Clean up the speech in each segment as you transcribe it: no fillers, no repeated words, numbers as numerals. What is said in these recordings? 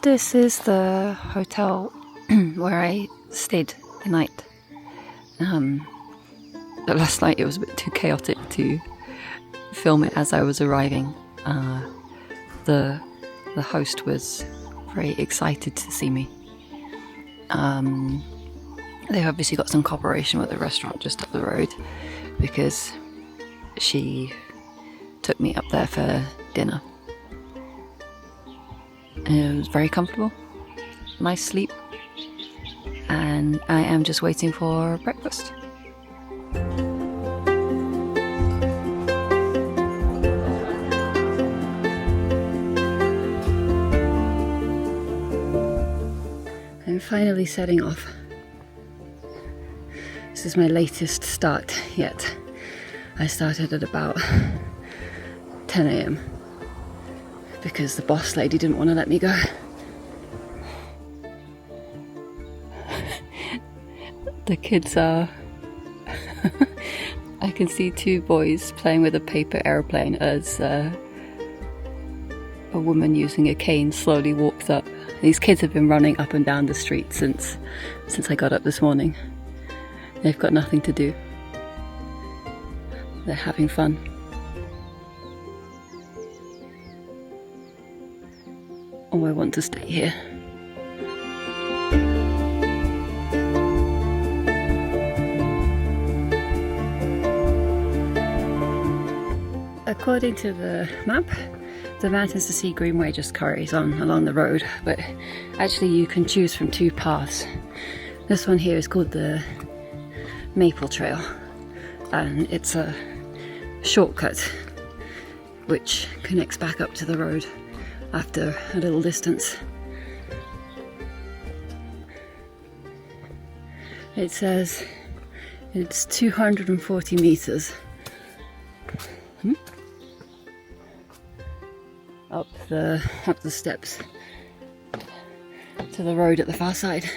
This is the hotel where I stayed the night. But last night it was a bit too chaotic to film it as I was arriving. The host was very excited to see me. They've obviously got some cooperation with the restaurant just up the road because she took me up there for dinner. It was very comfortable, nice sleep, and I am just waiting for breakfast. I'm finally setting off. This is my latest start yet. I started at about 10 a.m. because the boss lady didn't want to let me go. The kids are... I can see two boys playing with a paper airplane as a woman using a cane slowly walks up. These kids have been running up and down the street since I got up this morning. They've got nothing to do. They're having fun. Oh, I want to stay here. According to the map, the mountains to Sea Greenway just carries on along the road, but actually you can choose from two paths. This one here is called the Maple Trail, and it's a shortcut which connects back up to the road after a little distance. It says it's 240 meters up the steps to the road at the far side.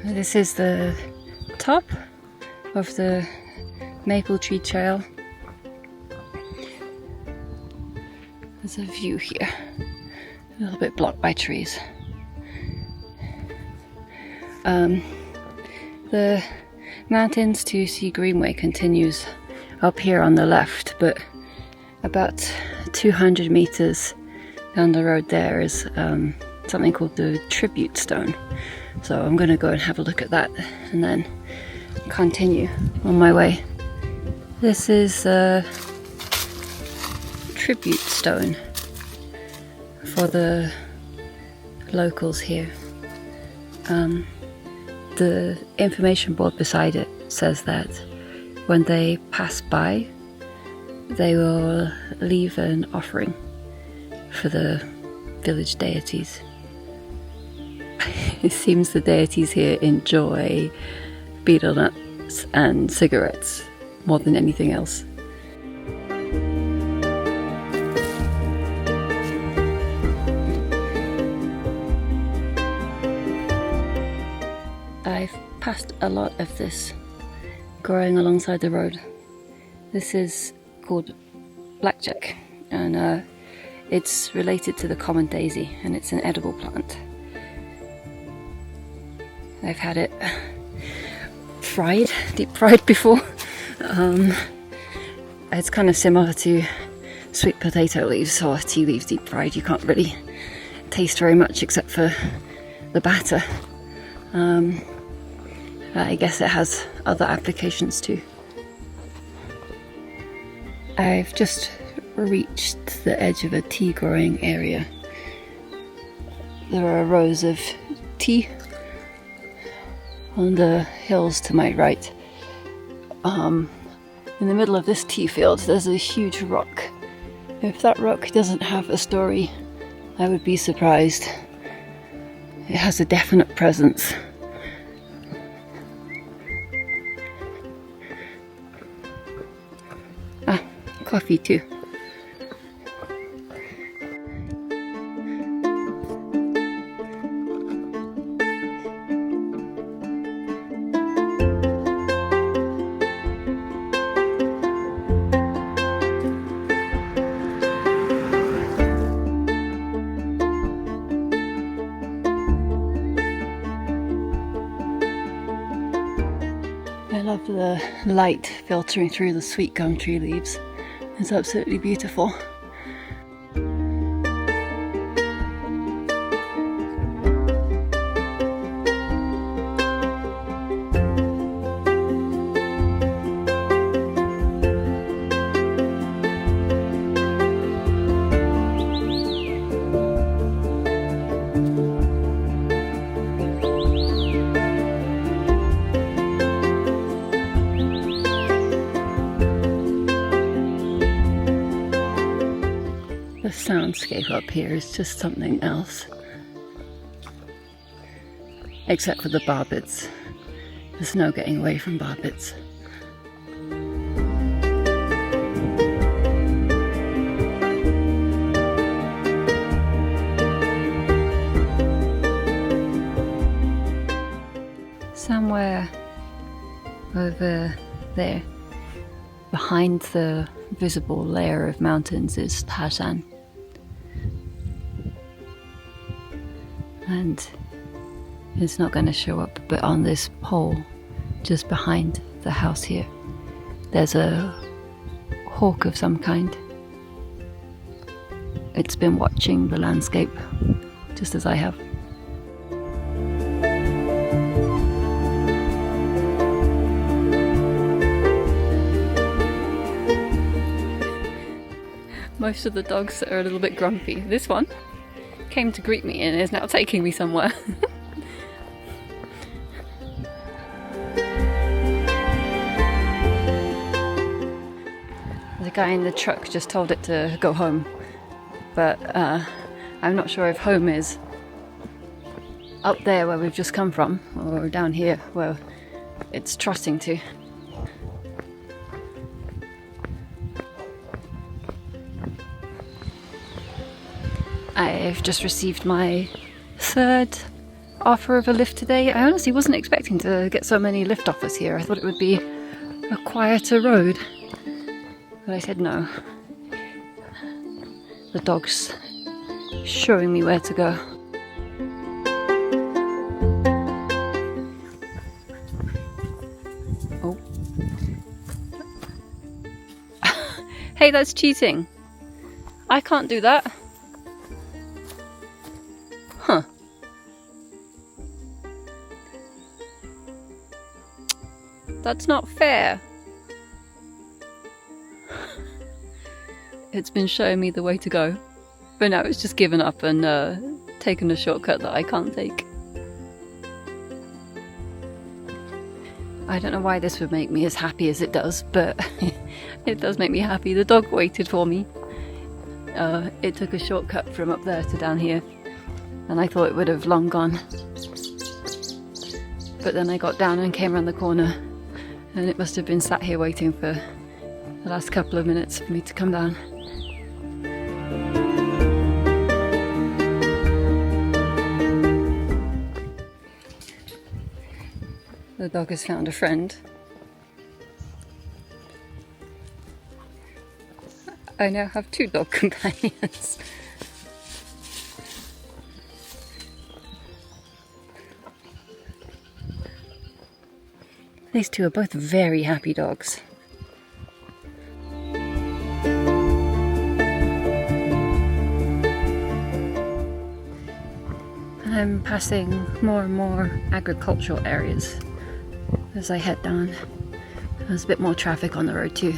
This is the top of the Maple Tree Trail. There's a view here, a little bit blocked by trees. The mountains to Sea Greenway continues up here on the left, but about 200 meters down the road there is something called the Tribute Stone. So I'm going to go and have a look at that and then continue on my way. This is a tribute stone for the locals here. The information board beside it says that when they pass by, they will leave an offering for the village deities. It seems the deities here enjoy betel nuts and cigarettes more than anything else. I've passed a lot of this growing alongside the road. This is called blackjack, and it's related to the common daisy, and it's an edible plant. I've had it deep fried before. It's kind of similar to sweet potato leaves or tea leaves deep fried. You can't really taste very much except for the batter. I guess it has other applications too. I've just reached the edge of a tea growing area. There are rows of tea on the hills to my right. In the middle of this tea field there's a huge rock. If that rock doesn't have a story, I would be surprised. It has a definite presence. Coffee too. the light filtering through the sweet gum tree leaves. It's absolutely beautiful. The soundscape up here is just something else. Except for the barbets. There's no getting away from barbets. Somewhere over there, behind the visible layer of mountains, is Tainan. And it's not going to show up, but on this pole just behind the house here, there's a hawk of some kind. It's been watching the landscape just as I have. Most of the dogs are a little bit grumpy. This one came to greet me and is now taking me somewhere. The guy in the truck just told it to go home, but I'm not sure if home is up there where we've just come from or down here where it's trotting to. I've just received my third offer of a lift today. I honestly wasn't expecting to get so many lift offers here. I thought it would be a quieter road, but I said no. The dog's showing me where to go. Oh. Hey, that's cheating. I can't do that. Huh. That's not fair. It's been showing me the way to go, but now it's just given up and taken a shortcut that I can't take. I don't know why this would make me as happy as it does, but it does make me happy. The dog waited for me. It took a shortcut from up there to down here, and I thought it would have long gone. But then I got down and came around the corner, and it must have been sat here waiting for the last couple of minutes for me to come down. The dog has found a friend. I now have 2 dog companions. These 2 are both very happy dogs. I'm passing more and more agricultural areas as I head down. There's a bit more traffic on the road too.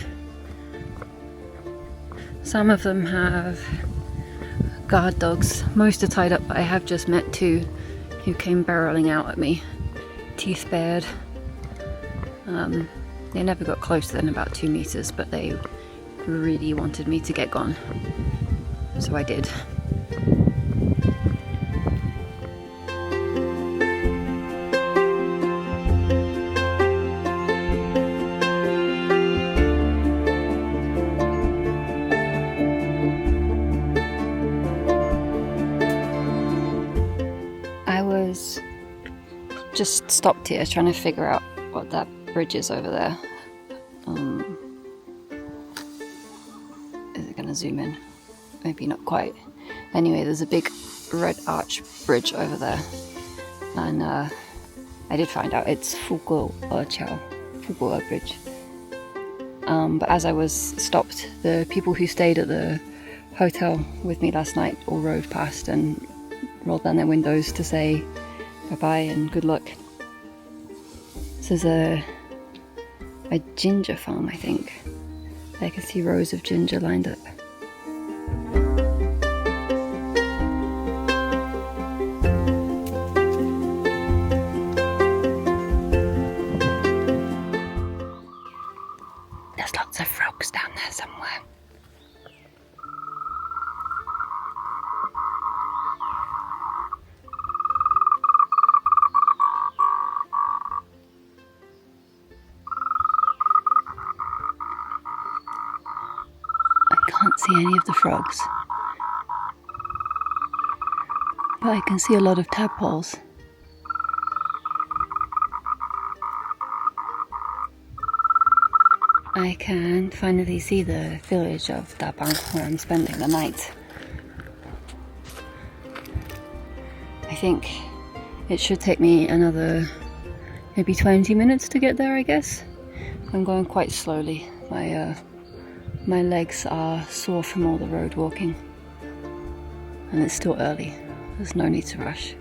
Some of them have guard dogs. Most are tied up, but I have just met 2 who came barreling out at me, teeth bared. They never got closer than about 2 meters, but they really wanted me to get gone, so I did. I was just stopped here trying to figure out what that bridge is over there. Is it going to zoom in? Maybe not quite. Anyway, there's a big red arch bridge over there, and I did find out it's Fugu Chow. Fukuoka Bridge. But as I was stopped, the people who stayed at the hotel with me last night all rode past and rolled down their windows to say bye-bye and good luck. This is a ginger farm, I think. I can see rows of ginger lined up. There's lots of frogs down there somewhere. I can't see any of the frogs, but I can see a lot of tadpoles. I can finally see the village of Dabang where I'm spending the night. I think it should take me another maybe 20 minutes to get there, I guess. I'm going quite slowly. My legs are sore from all the road walking, and it's still early. There's no need to rush.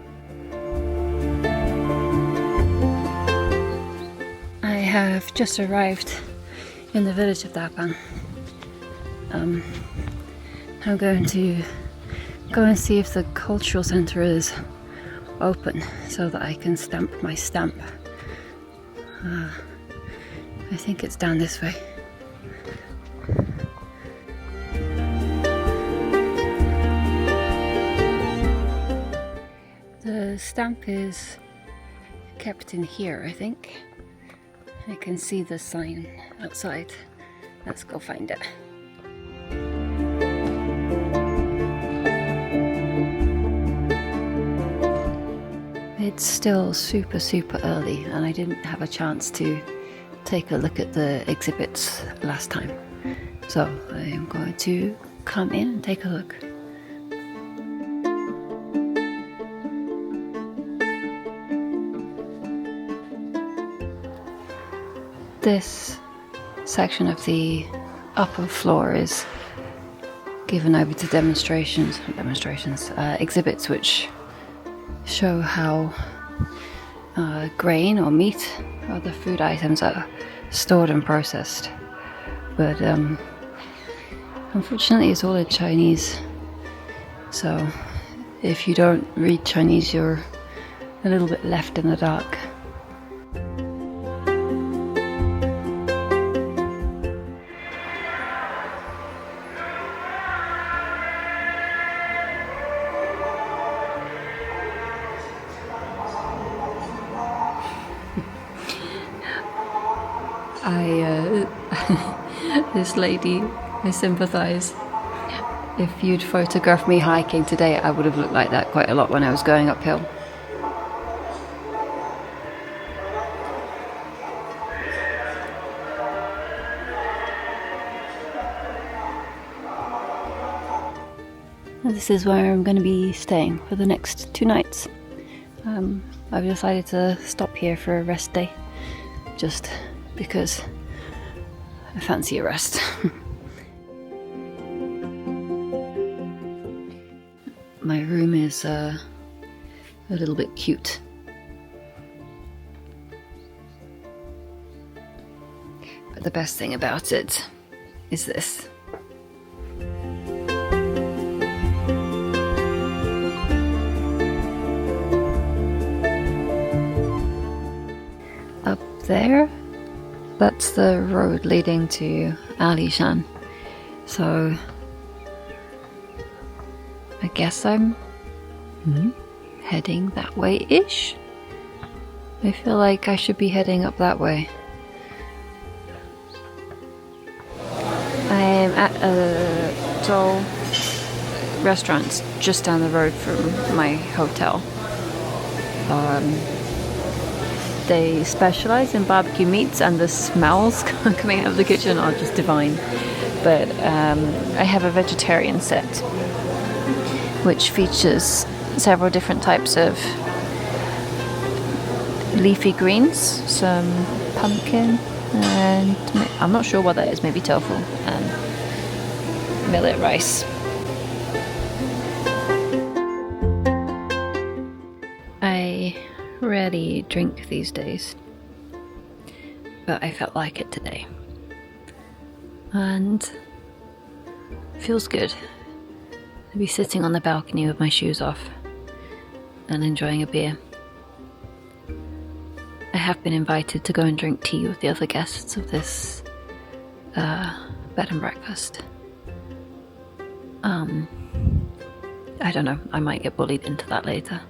I have just arrived in the village of Dabang. I'm going to go and see if the cultural centre is open so that I can stamp my stamp. I think it's down this way. The stamp is kept in here, I think. I can see the sign outside. Let's go find it. It's still super early and I didn't have a chance to take a look at the exhibits last time. So I am going to come in and take a look. This section of the upper floor is given over to exhibits which show how grain or meat or other food items are stored and processed. But unfortunately it's all in Chinese, so if you don't read Chinese you're a little bit left in the dark. This lady, I sympathise. If you'd photographed me hiking today, I would have looked like that quite a lot when I was going uphill. This is where I'm going to be staying for the next 2 nights. I've decided to stop here for a rest day, just because I fancy a rest. My room is a little bit cute. But the best thing about it is this. Up there, that's the road leading to Lijia. So I guess I'm heading that way-ish. I feel like I should be heading up that way. I'm at a Tsou restaurant just down the road from my hotel. They specialize in barbecue meats, and the smells coming out of the kitchen are just divine. But I have a vegetarian set, which features several different types of leafy greens, some pumpkin, and I'm not sure what that is, maybe tofu and millet rice. I rarely drink these days, but I felt like it today, and it feels good to be sitting on the balcony with my shoes off and enjoying a beer. I have been invited to go and drink tea with the other guests of this bed and breakfast. I don't know, I might get bullied into that later.